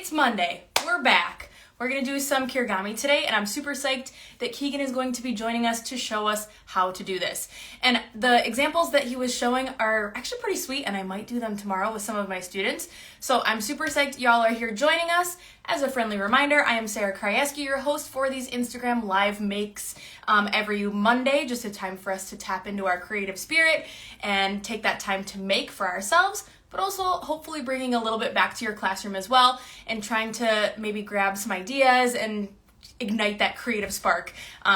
It's Monday. We're back. We're going to do some Kirigami today, and I'm super psyched that Keegan is going to be joining us to show us how to do this. And the examples that he was showing are actually pretty sweet, and I might do them tomorrow with some of my students. So I'm super psyched y'all are here joining us. As a friendly reminder, I am Sarah Krajewski, your host for these Instagram live makes every Monday, just a time for us to tap into our creative spirit and take that time to make for ourselves, but also hopefully bringing a little bit back to your classroom as well and trying to maybe grab some ideas and ignite that creative spark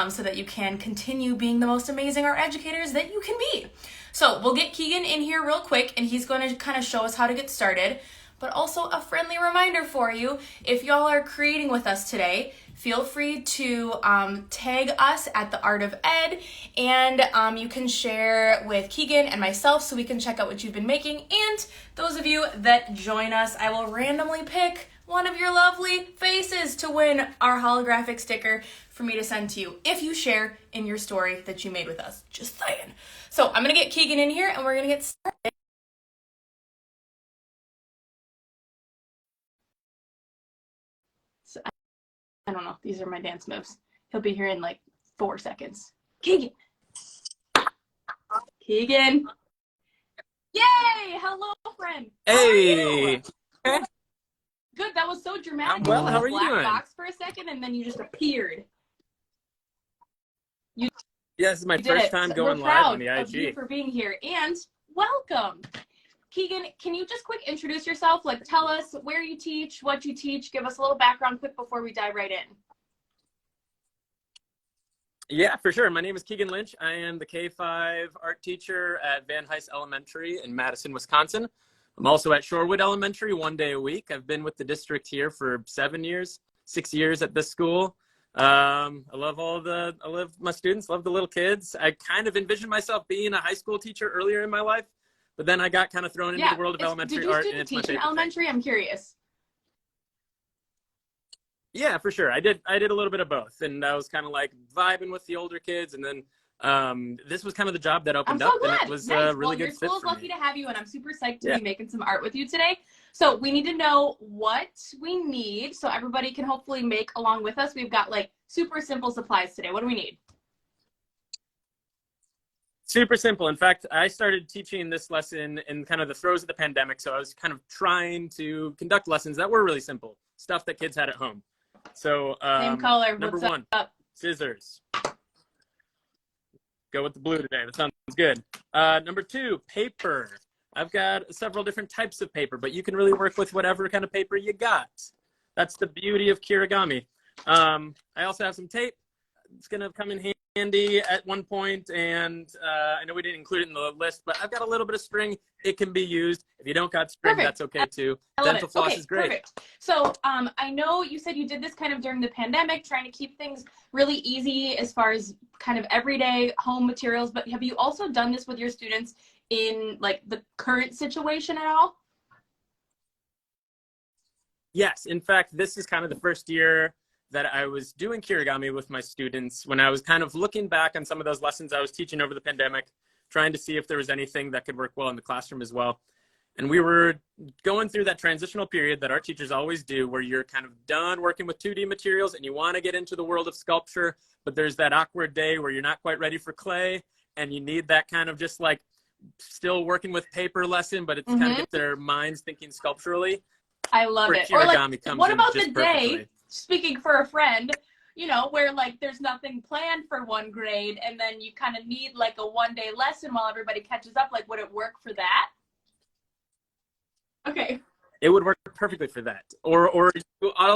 so that you can continue being the most amazing art educators that you can be. So we'll get Keegan in here real quick and he's going to kind of show us how to get started. But also a friendly reminder for you, if y'all are creating with us today, feel free to tag us at The Art of Ed, and you can share with Keegan and myself so we can check out what you've been making. And those of you that join us, I will randomly pick one of your lovely faces to win our holographic sticker for me to send to you if you share in your story that you made with us. Just saying. So I'm going to get Keegan in here and we're going to get started. I don't know. These are my dance moves. He'll be here in like 4 seconds. Keegan. Keegan. Yay! Hello, friend. Hey. Good. That was so dramatic. I'm well. How are you doing? doing? Box for a second, and then you just appeared. Yeah, this is my first time going live on the IG. We're proud of you for being here, and welcome. Keegan, can you just quick introduce yourself? Like, tell us where you teach, what you teach. Give us a little background quick before we dive right in. Yeah, for sure. My name is Keegan Lynch. I am the K-5 art teacher at Van Hise Elementary in Madison, Wisconsin. I'm also at Shorewood Elementary 1 day a week. I've been with the district here for 7 years, 6 years at this school. I love my students, love the little kids. I kind of envisioned myself being a high school teacher earlier in my life. But then I got kind of thrown into the world of elementary art. Did you teach in elementary? I'm curious. Yeah, for sure. I did a little bit of both. And I was kind of like vibing with the older kids. And then this was kind of the job that opened up. And it was a really good fit for me. Your school is lucky to have you. And I'm super psyched to be making some art with you today. So we need to know what we need so everybody can hopefully make along with us. We've got like super simple supplies today. What do we need? Super simple. In fact, I started teaching this lesson in kind of the throes of the pandemic. So I was kind of trying to conduct lessons that were really simple, stuff that kids had at home. So same color. Number What's one, up? Scissors. Go with the blue today. That sounds good. Number two, paper. I've got several different types of paper, but you can really work with whatever kind of paper you got. That's the beauty of Kirigami. I also have some tape. It's going to come in handy at one point, and I know we didn't include it in the list, but I've got a little bit of string. It can be used. If you don't got string, that's okay too. Dental floss is great. Perfect. So I know you said you did this kind of during the pandemic, trying to keep things really easy as far as kind of everyday home materials, but have you also done this with your students in like the current situation at all? Yes. In fact, this is kind of the first year that I was doing Kirigami with my students when I was kind of looking back on some of those lessons I was teaching over the pandemic, trying to see if there was anything that could work well in the classroom as well. And we were going through that transitional period that art teachers always do, where you're kind of done working with 2D materials and you want to get into the world of sculpture, but there's that awkward day where you're not quite ready for clay and you need that kind of just like still working with paper lesson, but it's kind of get their minds thinking sculpturally. I love it. Or like, what about the day, speaking for a friend, you know, where like there's nothing planned for one grade and then you kind of need like a 1 day lesson while everybody catches up? Like, would it work for that? Okay. It would work perfectly for that. Or all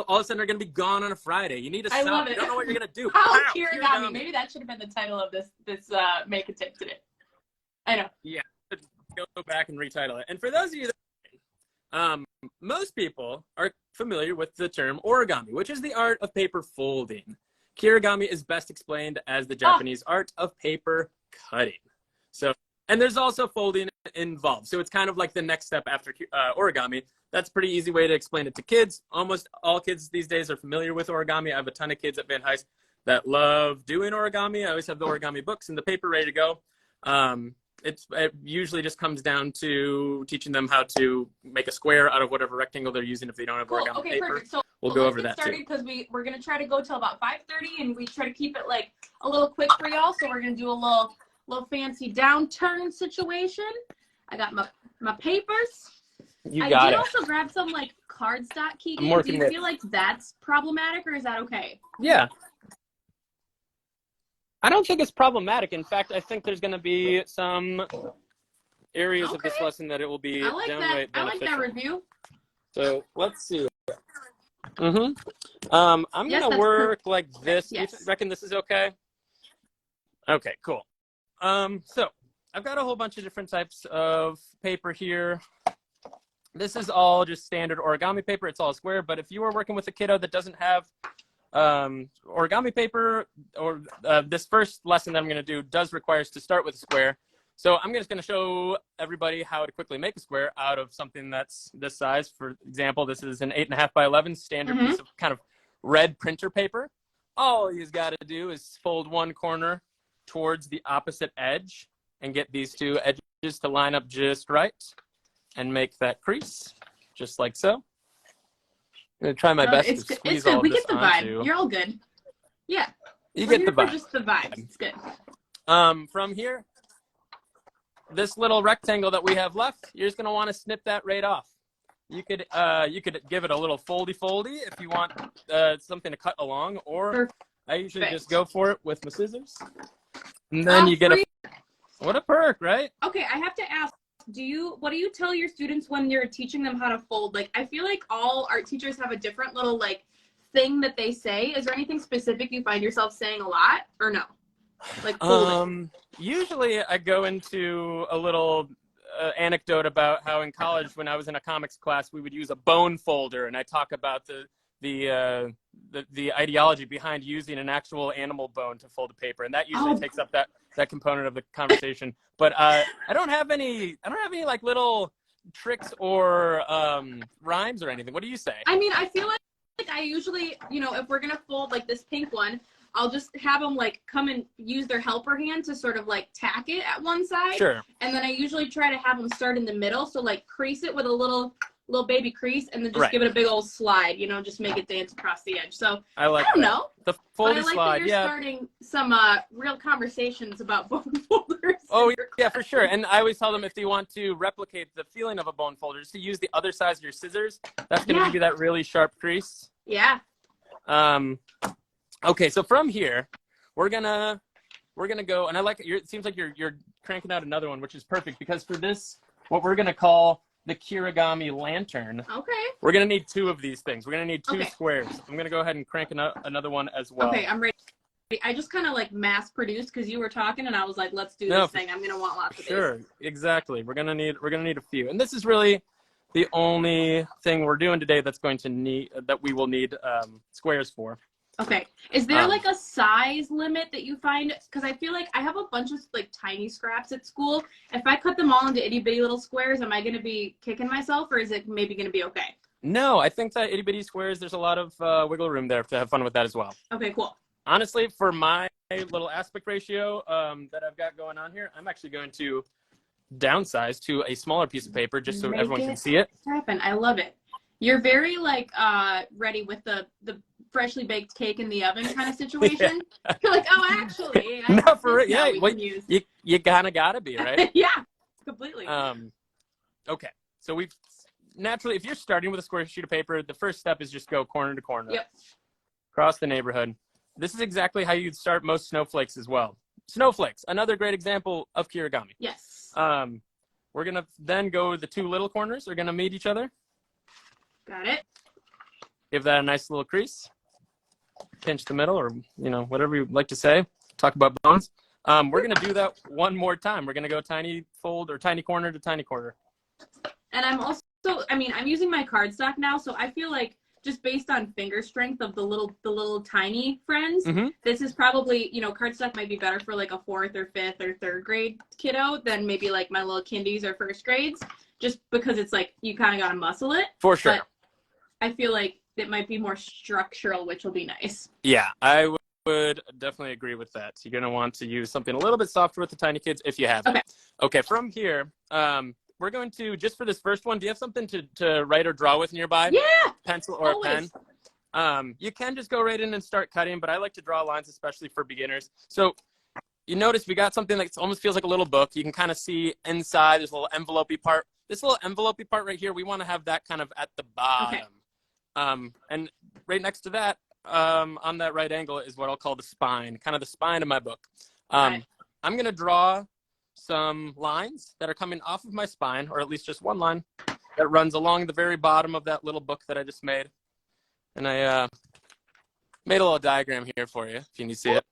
of a sudden they're going to be gone on a Friday. You need to stop. You don't know what you're going to do. Kirigami. Maybe that should have been the title of this make a tip today. I know. Yeah. Go back and retitle it. And for those of you that most people are familiar with the term origami, which is the art of paper folding. Kirigami is best explained as the Japanese art of paper cutting. So, and there's also folding involved. So it's kind of like the next step after origami. That's a pretty easy way to explain it to kids. Almost all kids these days are familiar with origami. I have a ton of kids at Van Hise that love doing origami. I always have the origami books and the paper ready to go. it usually just comes down to teaching them how to make a square out of whatever rectangle they're using if they don't have Cool. origami Okay, paper. perfect. So we'll go over that started too. Because we're gonna try to go till about 5:30, and we try to keep it like a little quick for y'all. So we're gonna do a little fancy downturn situation. I got my papers. You got I did it. also grab some like cardstock, Keegan. I'm working Do you with... feel like that's problematic, or is that okay? Yeah. I don't think it's problematic. In fact, I think there's going to be some areas of this lesson that it will be downright beneficial. I like that review. So let's see. I'm going to work like this. Yes. You reckon this is okay? Okay, cool. So I've got a whole bunch of different types of paper here. This is all just standard origami paper. It's all square, but if you are working with a kiddo that doesn't have origami paper, or this first lesson that I'm going to do does require us to start with a square. So I'm just going to show everybody how to quickly make a square out of something that's this size. For example, this is an 8.5 by 11 standard piece of kind of red printer paper. All you've got to do is fold one corner towards the opposite edge and get these two edges to line up just right and make that crease just like so. I'm going to try my best to squeeze all of this onto. We get the vibe. You're all good. Yeah. You get the vibe. Just the vibe. It's good. From here, this little rectangle that we have left, you're just going to want to snip that right off. You could give it a little foldy if you want something to cut along, or I usually just go for it with my scissors. And then you get what a perk, right? Okay, I have to ask, what do you tell your students when you're teaching them how to fold? Like, I feel like all art teachers have a different little like thing that they say. Is there anything specific you find yourself saying a lot, or no? Like folding. Usually I go into a little anecdote about how in college, when I was in a comics class, we would use a bone folder, and I talk about the ideology behind using an actual animal bone to fold a paper, and that usually takes up that component of the conversation. But I don't have any like little tricks or rhymes or anything. What do you say? I mean, I feel like I usually, if we're gonna fold like this pink one, I'll just have them like come and use their helper hand to sort of like tack it at one side. Sure. And then I usually try to have them start in the middle, so like crease it with a little baby crease, and then just give it a big old slide, just make it dance across the edge. So I don't know. The foldy slide, slide, that you're starting some real conversations about bone folders. Oh yeah, for sure. And I always tell them, if they want to replicate the feeling of a bone folder, just to use the other side of your scissors. That's going to give you that really sharp crease. Yeah. Okay, so from here, we're gonna go, and I like it seems like you're cranking out another one, which is perfect, because for this, what we're gonna call the Kirigami lantern. Okay. We're gonna need two of these things. We're gonna need two squares. I'm gonna go ahead and crank another one as well. Okay, I'm ready. I just kind of like mass produced because you were talking, and I was like, let's do this thing. I'm gonna want lots of these. Sure, exactly. We're gonna need a few, and this is really the only thing we're doing today that we will need squares for. Okay. Is there like a size limit that you find? Because I feel like I have a bunch of like tiny scraps at school. If I cut them all into itty bitty little squares, am I going to be kicking myself, or is it maybe going to be okay? No, I think that itty bitty squares, there's a lot of wiggle room there to have fun with that as well. Okay, cool. Honestly, for my little aspect ratio that I've got going on here, I'm actually going to downsize to a smaller piece of paper just so everyone can see it. Happen. I love it. You're very like ready with the freshly baked cake in the oven kind of situation. Yeah. You're like, oh, actually, no, for it, yeah. Well, you kind of gotta be, right? Yeah, completely. Okay, so we've naturally, if you're starting with a square sheet of paper, the first step is just go corner to corner. Yep. Across the neighborhood. This is exactly how you'd start most snowflakes as well. Snowflakes, another great example of Kirigami. Yes. We're gonna then go, the two little corners are gonna meet each other. Got it. Give that a nice little crease. Pinch the middle, or whatever you'd like to say. Talk about bones. We're gonna do that one more time. We're gonna go tiny fold, or tiny corner to tiny corner. And I'm also, I'm using my cardstock now, so I feel like just based on finger strength of the little tiny friends, this is probably, cardstock might be better for like a 4th or 5th or 3rd grade kiddo than maybe like my little kindies or 1st grades, just because it's like you kind of gotta muscle it. For sure. But I feel like it might be more structural, which will be nice. Yeah, I would definitely agree with that. You're going to want to use something a little bit softer with the tiny kids if you have it. Okay. Okay, from here, we're going to, just for this first one, do you have something to write or draw with nearby? Yeah. Pencil or Always. a pen? You can just go right in and start cutting, but I like to draw lines, especially for beginners. So you notice we got something that almost feels like a little book. You can kind of see inside, there's a little envelope-y part. This little envelope-y part right here, we want to have that kind of at the bottom. Okay. And right next to that, on that right angle is what I'll call the spine, kind of the spine of my book. I'm going to draw some lines that are coming off of my spine, or at least just one line that runs along the very bottom of that little book that I just made. And I made a little diagram here for you, if you need to see it.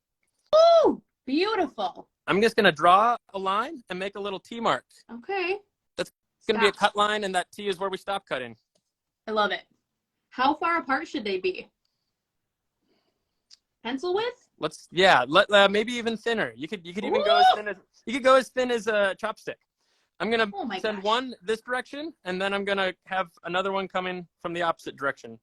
Ooh, beautiful. I'm just going to draw a line and make a little T mark. Okay. That's going to be a cut line, and that T is where we stop cutting. I love it. How far apart should they be? Pencil width? Maybe even thinner. You could even go as thin as a chopstick. I'm gonna send one this direction, and then I'm gonna have another one coming from the opposite direction.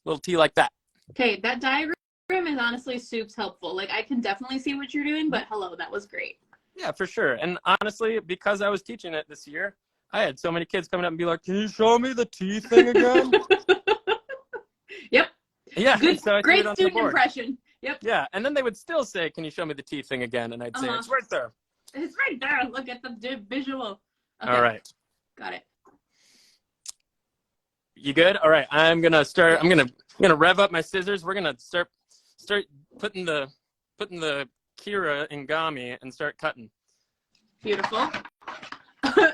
Little T like that. Okay, that diagram is honestly super helpful. Like, I can definitely see what you're doing, but hello, that was great. Yeah, for sure. And honestly, because I was teaching it this year, I had so many kids coming up and be like, "Can you show me the T thing again?" Yep. Yeah. Good. So Great student impression. Yep. Yeah, and then they would still say, "Can you show me the T thing again?" And I'd say, "It's right there." It's right there. Look at the visual. Okay. All right. Got it. You good? All right. I'm gonna start. I'm gonna rev up my scissors. We're gonna start putting the Kirigami and start cutting. Beautiful.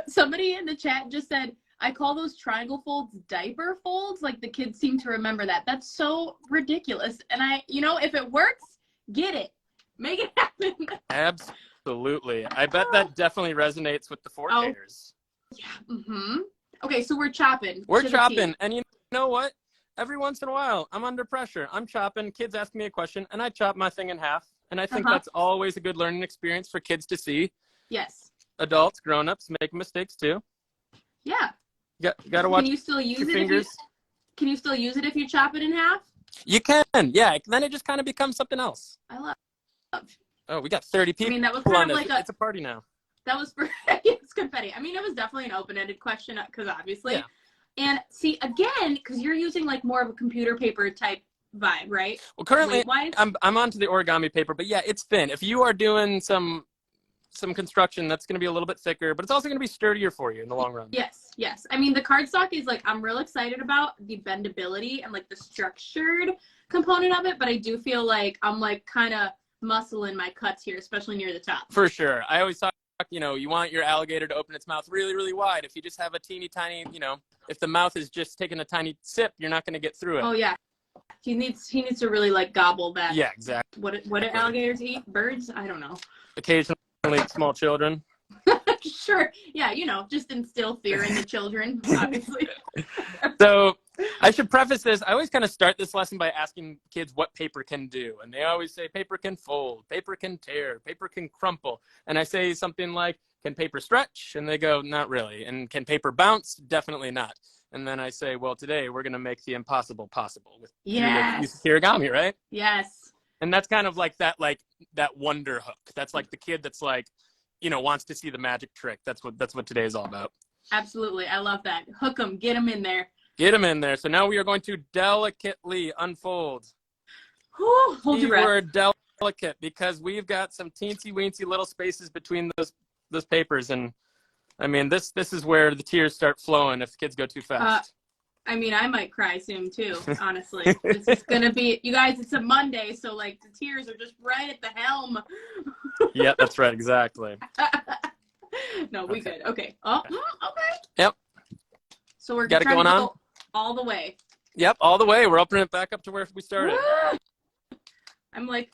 Somebody in the chat just said, I call those triangle folds diaper folds. Like, the kids seem to remember that. That's so ridiculous. And if it works, get it. Make it happen. Absolutely. I bet that definitely resonates with the 4Kers. Yeah. Mm-hmm. Okay, so we're chopping. We're chopping. And you know what? Every once in a while, I'm under pressure. I'm chopping. Kids ask me a question, and I chop my thing in half. And I think that's always a good learning experience for kids to see. Yes. Adults, grown-ups make mistakes too. Yeah. You got to watch. Can you still use your it? Fingers. Can you still use it if you chop it in half? You can. Yeah. Then it just kind of becomes something else. I love. Oh, we got 30 people. I mean, that was kind of like it's a party now. That was for it's confetti. I mean, it was definitely an open-ended question because obviously. Yeah. And see, again, because you're using like more of a computer paper type vibe, right? Well, currently I'm onto the origami paper, but yeah, it's thin. If you are doing some construction, that's going to be a little bit thicker, but it's also going to be sturdier for you in the long run. Yes. I mean, the cardstock is like, I'm real excited about the bendability and like the structured component of it, but I do feel like I'm like kind of muscling my cuts here, especially near the top. For sure. I always talk, you want your alligator to open its mouth really, really wide. If you just have a teeny tiny, if the mouth is just taking a tiny sip, you're not going to get through it. Oh yeah. He needs to really like gobble that. Yeah, exactly. What do alligators eat? Birds? I don't know. Occasionally small children. Sure. Yeah, just instill fear in the children, obviously. So I should preface this. I always kind of start this lesson by asking kids what paper can do. And they always say paper can fold, paper can tear, paper can crumple. And I say something like, can paper stretch? And they go, not really. And can paper bounce? Definitely not. And then I say, well, today we're going to make the impossible possible with Kirigami, right? Yes. And that's kind of like that wonder hook. That's like the kid that's like, wants to see the magic trick. That's what today is all about. Absolutely. I love that. Hook them. Get them in there. Get them in there. So now we are going to delicately unfold. Whew, hold your breath. Keyword delicate, because we've got some teensy-weensy little spaces between those papers. And, I mean, this is where the tears start flowing if the kids go too fast. I mean, I might cry soon, too, honestly. This is going to be, you guys, it's a Monday, so, like, the tears are just right at the helm. Yeah, that's right, exactly. No, we good. Okay. Oh, okay. Yep. So we're trying to go all the way. Yep, all the way. We're opening it back up to where we started. I'm like,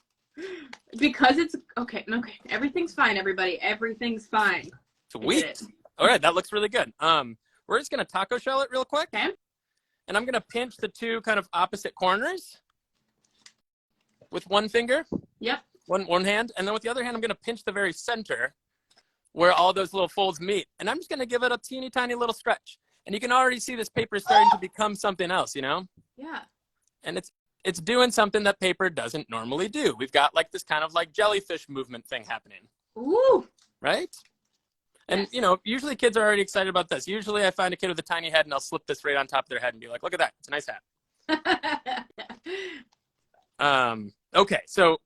because it's, okay, everything's fine, everybody. Everything's fine. Sweet. All right, that looks really good. We're just going to taco shell it real quick. Okay. And I'm going to pinch the two kind of opposite corners with one finger. Yep. One hand. And then with the other hand, I'm going to pinch the very center where all those little folds meet. And I'm just going to give it a teeny tiny little stretch. And you can already see this paper starting to become something else, Yeah. And it's doing something that paper doesn't normally do. We've got like this kind of like jellyfish movement thing happening. Ooh. Right? And, Yes. you know, usually kids are already excited about this. Usually I find a kid with a tiny head and I'll slip this right on top of their head and be like, look at that. It's a nice hat. Okay, so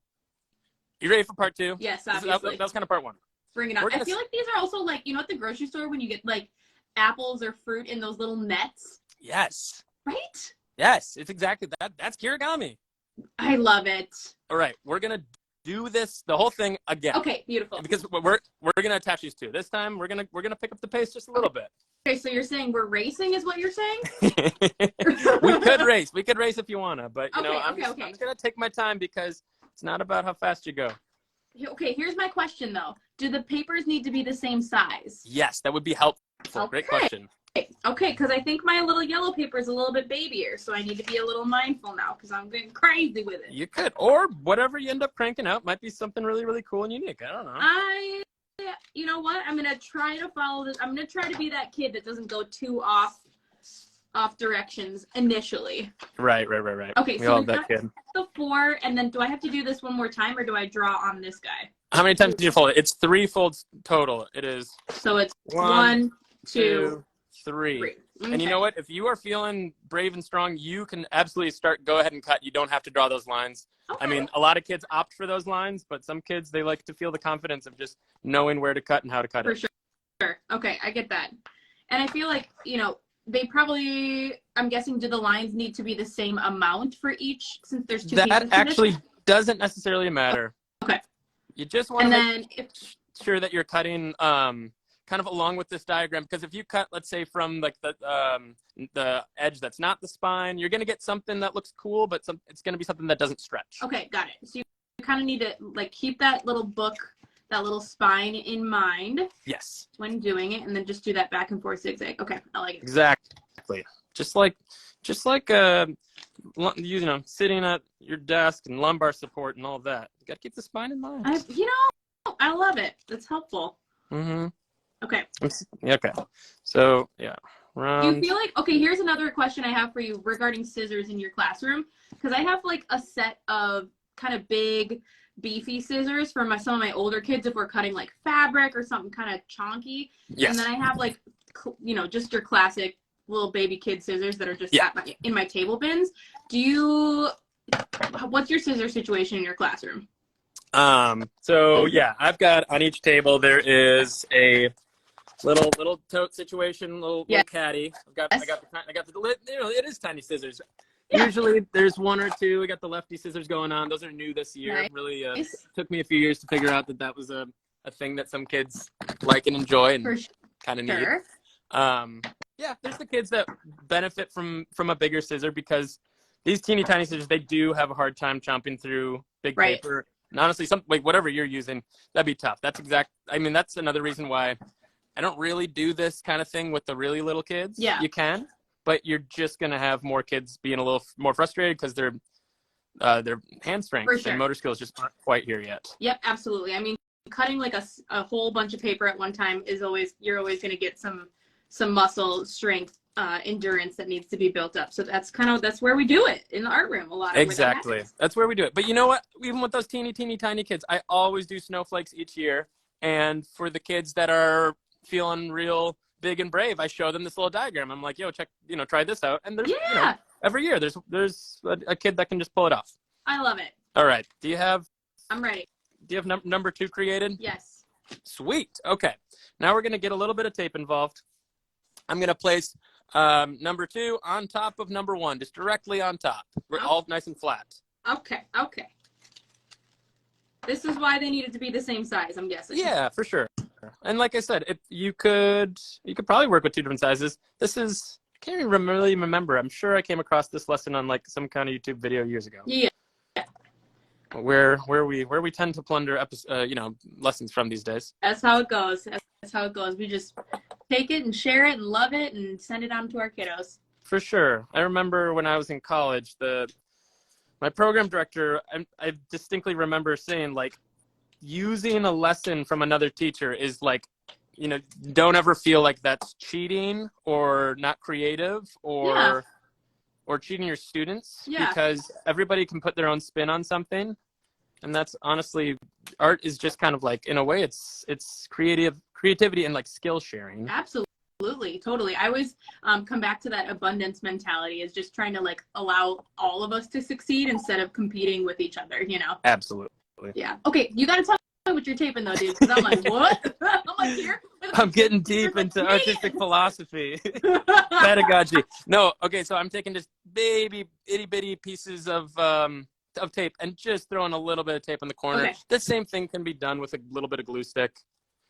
you ready for part 2? Yes, That obviously. was kind of part 1. Bring it on. I feel like these are also like, you know, at the grocery store when you get like apples or fruit in those little nets. Yes. Right? Yes, it's exactly that. That's Kirigami. I love it. All right, we're going to do this, the whole thing again. Okay, beautiful. Because we're going to attach these two. This time we're going to pick up the pace just a little bit. Okay, so you're saying we're racing is what you're saying? We could race. We could race if you want to, but you know, I'm just going to take my time because it's not about how fast you go. Okay, here's my question though. Do the papers need to be the same size? Yes, that would be helpful. Okay. Great question. Okay, because I think my little yellow paper is a little bit babyier, so I need to be a little mindful now because I'm getting crazy with it. You could, or whatever you end up cranking out might be something really, really cool and unique. I don't know. You know what? I'm gonna try to follow this. I'm gonna try to be that kid that doesn't go too off directions initially. Right. Okay, we so all that kid. The 4, and then do I have to do this one more time, or do I draw on this guy? How many times did you fold it? It's 3 folds total. It is. So it's 1, 2, 3. Okay. And you know what? If you are feeling brave and strong, you can absolutely go ahead and cut. You don't have to draw those lines. Okay. I mean, a lot of kids opt for those lines, but some kids, they like to feel the confidence of just knowing where to cut and how to cut it. For sure. Okay, I get that. And I feel like, you know, they probably, I'm guessing, do the lines need to be the same amount for each since there's 2 pieces? That actually doesn't necessarily matter. Okay. You just want to make sure that you're cutting kind of along with this diagram, because if you cut, let's say, from like the edge that's not the spine, you're going to get something that looks cool, but it's going to be something that doesn't stretch. Okay, got it. So you kind of need to like keep that little book, that little spine in mind. Yes. When doing it, and then just do that back and forth zigzag. Okay, I like it. Exactly. Just like you know, sitting at your desk and lumbar support and all of that. You got to keep the spine in mind. I love it. That's helpful. Mm-hmm. Okay. Okay. So, yeah. Do you feel like, okay, here's another question I have for you regarding scissors in your classroom. Because I have like a set of kind of big, beefy scissors for some of my older kids if we're cutting like fabric or something kind of chonky. Yes. And then I have like, you know, just your classic little baby kid scissors that are just in my table bins. What's your scissor situation in your classroom? So yeah, I've got on each table, there is a little tote situation, little caddy. I got the you know, it is tiny scissors. Yeah. Usually there's 1 or 2. We got the lefty scissors going on. Those are new this year. Nice. Really took me a few years to figure out that was a thing that some kids like and enjoy and kind of need. Yeah, there's the kids that benefit from a bigger scissor because these teeny tiny scissors, they do have a hard time chomping through big paper. And honestly, whatever you're using, that'd be tough. That's another reason why I don't really do this kind of thing with the really little kids. Yeah. You can, but you're just going to have more kids being a little more frustrated because their hand strength and motor skills just aren't quite here yet. Yep, absolutely. I mean, cutting like a whole bunch of paper at one time you're always going to get some muscle strength, endurance that needs to be built up. So that's where we do it in the art room a lot. Exactly. That's where we do it. But you know what? Even with those teeny tiny kids, I always do snowflakes each year. And for the kids that are feeling real big and brave, I show them this little diagram. I'm like, yo, try this out. And there's, every year there's a kid that can just pull it off. I love it. All right. I'm ready. Do you have number 2 created? Yes. Sweet. Okay. Now we're going to get a little bit of tape involved. I'm going to place number 2 on top of number 1, just directly on top. We're all nice and flat. Okay. This is why they needed to be the same size, I'm guessing. Yeah, for sure. And like I said, you could probably work with 2 different sizes. I can't even really remember. I'm sure I came across this lesson on like some kind of YouTube video years ago. Yeah. Where we tend to plunder lessons from these days. That's how it goes. We just take it and share it and love it and send it on to our kiddos. For sure. I remember when I was in college, my program director, I distinctly remember saying, like, using a lesson from another teacher is like, don't ever feel like that's cheating or not creative or or cheating your students, Yeah. because everybody can put their own spin on something. And that's honestly, art is just kind of like, in a way, it's creativity and like skill sharing. Absolutely, totally. I always come back to that abundance mentality, is just trying to like allow all of us to succeed instead of competing with each other, you know? Absolutely. Yeah. Okay, you got to tell me what you're taping though, dude, because I'm like, what? I'm like, here. I'm getting deep into artistic philosophy, pedagogy. No, okay, so I'm taking just baby itty bitty pieces of tape and just throwing a little bit of tape on the corner. Okay. The same thing can be done with a little bit of glue stick.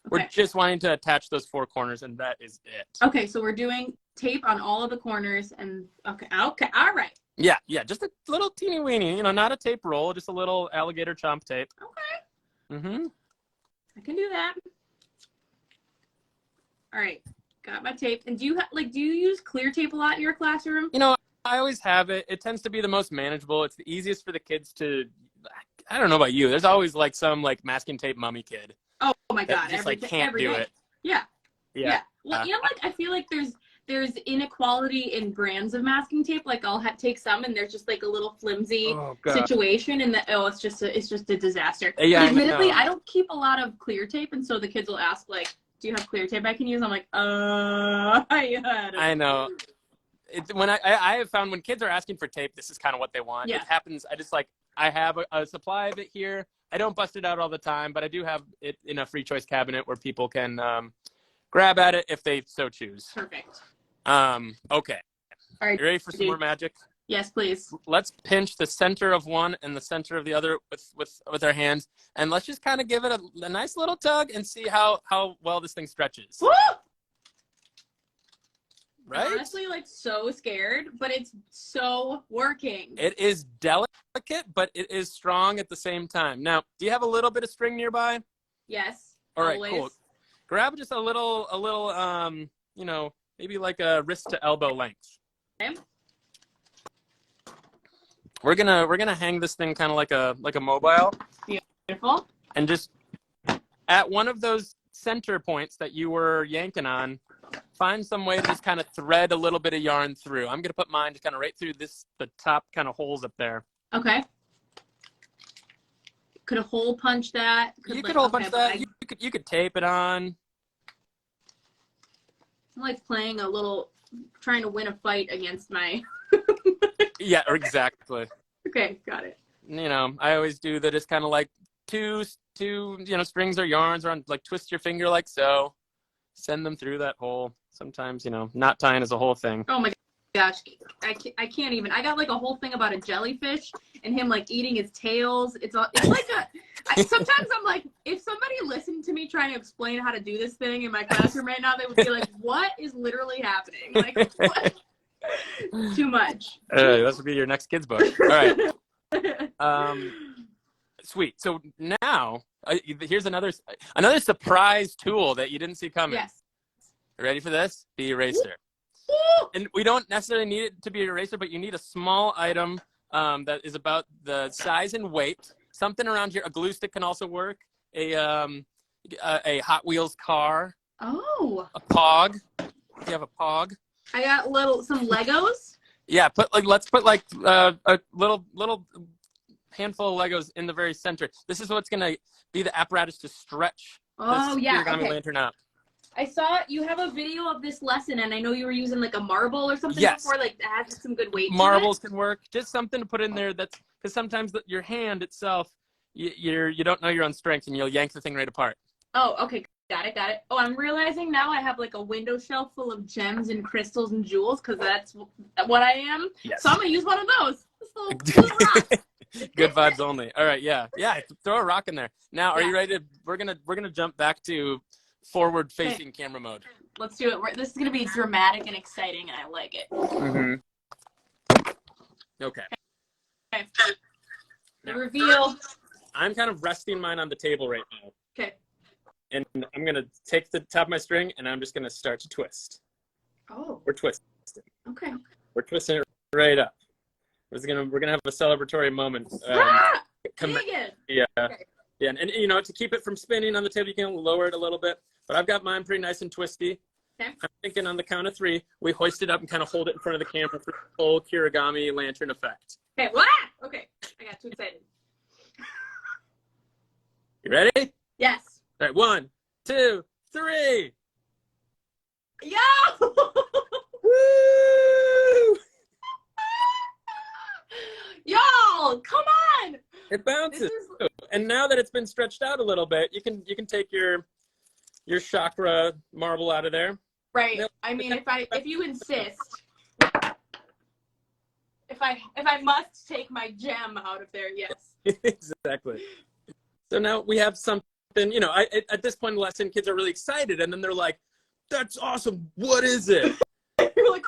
Okay. We're just wanting to attach those 4 corners, and that is it. Okay, so we're doing tape on all of the corners, and okay, all right. Yeah, just a little teeny weeny, not a tape roll, just a little alligator chomp tape. Okay. Mm-hmm. I can do that. All right, got my tape. And do you use clear tape a lot in your classroom? I always have it. It tends to be the most manageable. It's the easiest for the kids to. I don't know about you. There's always like some like masking tape mummy kid. Oh my God! Just like can't do it. Yeah. Yeah. Well, I feel like there's inequality in brands of masking tape. Like I'll take some, and there's just like a little flimsy situation, and it's just a disaster. Yeah. Admittedly, I don't keep a lot of clear tape, and so the kids will ask like, "Do you have clear tape I can use?" I'm like, I know. When I have found when kids are asking for tape, this is kind of what they want. Yeah. It happens. I have a supply of it here. I don't bust it out all the time, but I do have it in a free choice cabinet where people can grab at it if they so choose. Perfect. Okay. All right. You ready for some more magic? Yes, please. Let's pinch the center of one and the center of the other with our hands, and let's just kind of give it a nice little tug and see how well this thing stretches. Woo! Right? I'm honestly, like, so scared, but it's so working. It is delicate, but it is strong at the same time. Now, do you have a little bit of string nearby? Yes. All right, always. cool. Grab just a little, maybe like a wrist to elbow length. Okay. We're gonna hang this thing kind of like a mobile. Beautiful. And just at one of those center points that you were yanking on, find some way to just kind of thread a little bit of yarn through. I'm gonna put mine just kind of right through the top kind of holes up there. Okay. Could a hole punch that? You could hole punch that. You could tape it on. I'm like trying to win a fight against my. Yeah, exactly. Okay, got it. I always do that. Just kind of like two strings or yarns around, like twist your finger like so. Send them through that hole. Sometimes, knot tying is a whole thing. Oh my gosh, I can't even. I got like a whole thing about a jellyfish and him like eating his tails. It's like sometimes I'm like, if somebody listened to me trying to explain how to do this thing in my classroom right now, they would be like, what is literally happening? Like, what? Too much. This would be your next kid's book. All right. Sweet. So now here's another surprise tool that you didn't see coming. Yes. Ready for this? The eraser. And we don't necessarily need it to be an eraser, but you need a small item that is about the size and weight. Something around here. A glue stick can also work. A Hot Wheels car. Oh. A Pog. Do you have a Pog? I got some Legos. Yeah. Let's put a little handful of Legos in the very center. This is what's gonna be the apparatus to stretch this Kirigami lantern up. I saw you have a video of this lesson, and I know you were using like a marble or something before, like that has some good weight. Marbles can work. Just something to put in there that's because sometimes your hand itself, you don't know your own strength, and you'll yank the thing right apart. Oh, okay, got it. Oh, I'm realizing now I have like a window shelf full of gems and crystals and jewels because that's what I am. Yes. So I'm gonna use one of those. This little rock. Good vibes only. All right, yeah. Throw a rock in there. Now, are you ready to? We're gonna jump back to forward-facing camera mode. Let's do it. This is gonna be dramatic and exciting, and I like it. Mm-hmm. Okay. The reveal. I'm kind of resting mine on the table right now. Okay. And I'm gonna take the top of my string, and I'm just gonna start to twist. Oh. We're twisting. Okay. We're twisting it right up. We're gonna have a celebratory moment. Keegan! Yeah. Okay. Yeah, and to keep it from spinning on the table, you can lower it a little bit. But I've got mine pretty nice and twisty. Okay. I'm thinking on the count of 3, we hoist it up and kind of hold it in front of the camera for the full Kirigami lantern effect. Okay, what? Okay, I got too excited. You ready? Yes. All right, 1, 2, 3. Yo! Woo! Y'all, come on! It bounces. This And now that it's been stretched out a little bit, you can take your chakra marble out of there. Right. I mean, if you insist, if I must take my gem out of there, yes. Exactly. So now we have something, you know, at this point in the lesson, kids are really excited, and then they're like, that's awesome. What is it? You're like,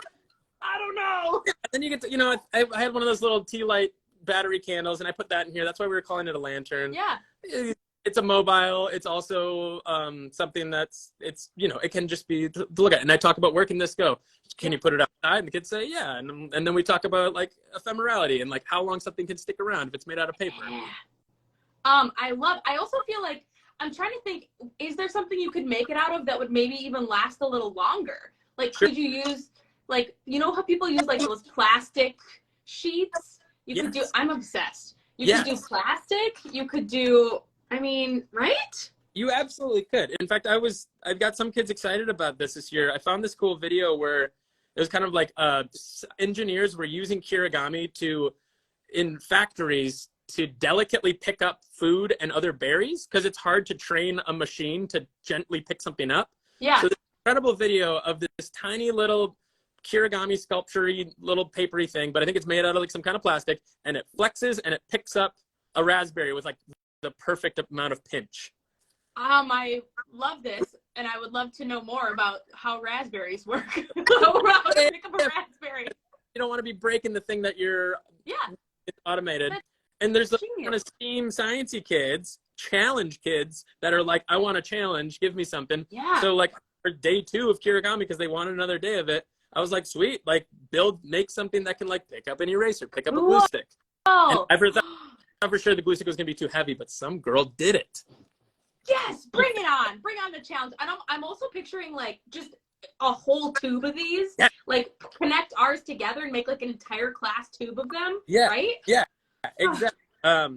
I don't know. And then you get to, you know, I had one of those little tea light battery candles, and I put that in here. That's why we were calling it a lantern. Yeah. It's a mobile. It's also something it's, you know, it can just be to look at. And I talk about, where can this go? Can you put it outside? And the kids say, yeah. And then we talk about like ephemerality and like how long something can stick around if it's made out of paper. Yeah. I also feel like, I'm trying to think, is there something you could make it out of that would maybe even last a little longer? Like, Sure. could you use, like, you know how people use like those plastic sheets? You could do, Yes. I'm obsessed. You Yes. could do plastic. You could do, I mean, right? You absolutely could. In fact, I've got some kids excited about this year. I found this cool video where it was kind of like engineers were using Kirigami in factories to delicately pick up food and other berries, because it's hard to train a machine to gently pick something up. Yeah. So this incredible video of this tiny little Kirigami sculpture-y little papery thing, but I think it's made out of like some kind of plastic, and it flexes and it picks up a raspberry with like the perfect amount of pinch. I love this, and I would love to know more about how raspberries work. How to pick up a raspberry. You don't want to be breaking the thing that you're it's automated. And there's the kind of STEAM sciencey kids, challenge kids that are like, I want a challenge, give me something. Yeah. So like for day 2 of Kirigami, because they wanted another day of it, I was like, sweet, like make something that can like pick up an eraser, pick up a glue stick. Oh. And I thought for sure the glue stick was gonna be too heavy, but some girl did it. Yes, bring it on. Bring on the challenge. And I'm also picturing like just a whole tube of these. Yeah. Like connect ours together and make like an entire class tube of them. Yeah. Right? Yeah. Exactly.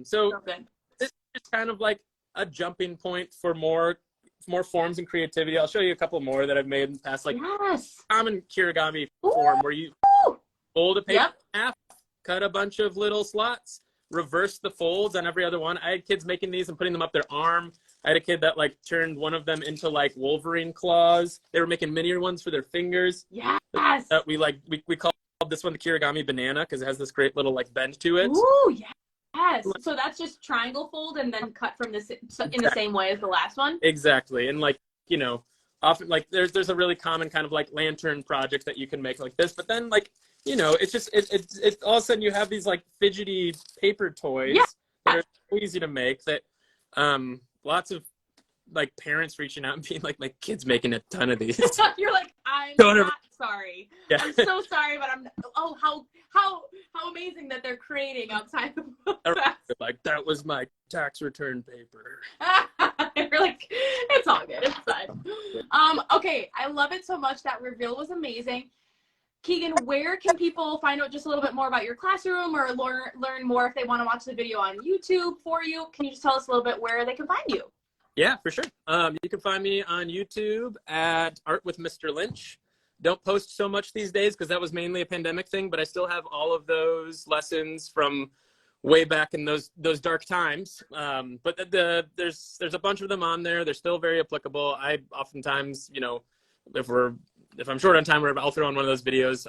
So Something. this is kind of like a jumping point for more forms and creativity. I'll show you a couple more that I've made in the past, like Yes. common Kirigami Ooh. form where you fold a paper Yep. in half, cut a bunch of little slots, reverse the folds on every other one. I had kids making these and putting them up their arm. I had a kid that like turned one of them into like Wolverine claws. They were making miniature ones for their fingers. Yes. That we called this one the Kirigami banana, because it has this great little like bend to it. Ooh, yes. So that's just triangle fold and then cut from this in the same way as the last one. Exactly. And like, you know, often like there's a really common kind of like lantern project that you can make like this, but then like, you know, it's just it all of a sudden you have these like fidgety paper toys that are so easy to make that lots of like parents reaching out and being like, my kid's making a ton of these. You're like, I'm Don't not ever- sorry. Yeah. I'm so sorry, but how amazing that they're creating outside of that. Like, that was my tax return paper. You're like, it's all good. It's fine. Okay, I love it so much. That reveal was amazing. Keegan, where can people find out just a little bit more about your classroom or learn more if they want to watch the video on YouTube for you? Can you just tell us a little bit where they can find you? Yeah, for sure. You can find me on YouTube at Art with Mr. Lynch. Don't post so much these days because that was mainly a pandemic thing, but I still have all of those lessons from way back in those dark times. But there's a bunch of them on there. They're still very applicable. I oftentimes, you know, if I'm short on time, I'll throw on one of those videos.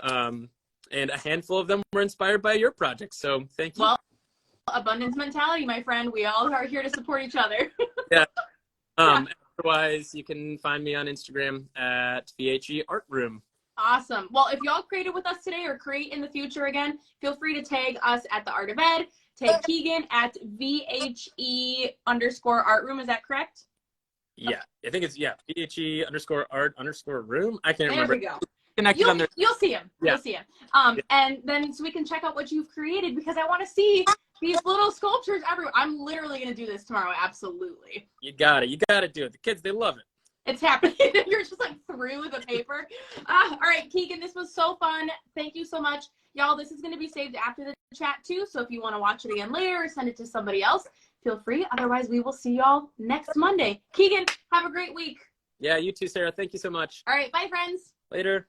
And a handful of them were inspired by your project. So thank you. Well, abundance mentality, my friend. We all are here to support each other. Yeah. Otherwise, you can find me on Instagram at VHE Art Room. Awesome. Well, if y'all created with us today or create in the future again, feel free to tag us at The Art of Ed. Tag Keegan at VHE_Art Room. Is that correct? Yeah, I think it's VHE_Art_Room. I can't remember. There we go. Connected on there. You'll see him. Yeah. You'll see him. And then so we can check out what you've created because I want to see these little sculptures everywhere. I'm literally going to do this tomorrow. Absolutely. You got it. You got to do it. The kids, they love it. It's happening. You're just like through the paper. All right, Keegan, this was so fun. Thank you so much. Y'all, this is going to be saved after the chat too. So if you want to watch it again later or send it to somebody else, feel free. Otherwise, we will see y'all next Monday. Keegan, have a great week. Yeah, you too, Sarah. Thank you so much. All right, bye, friends. Later.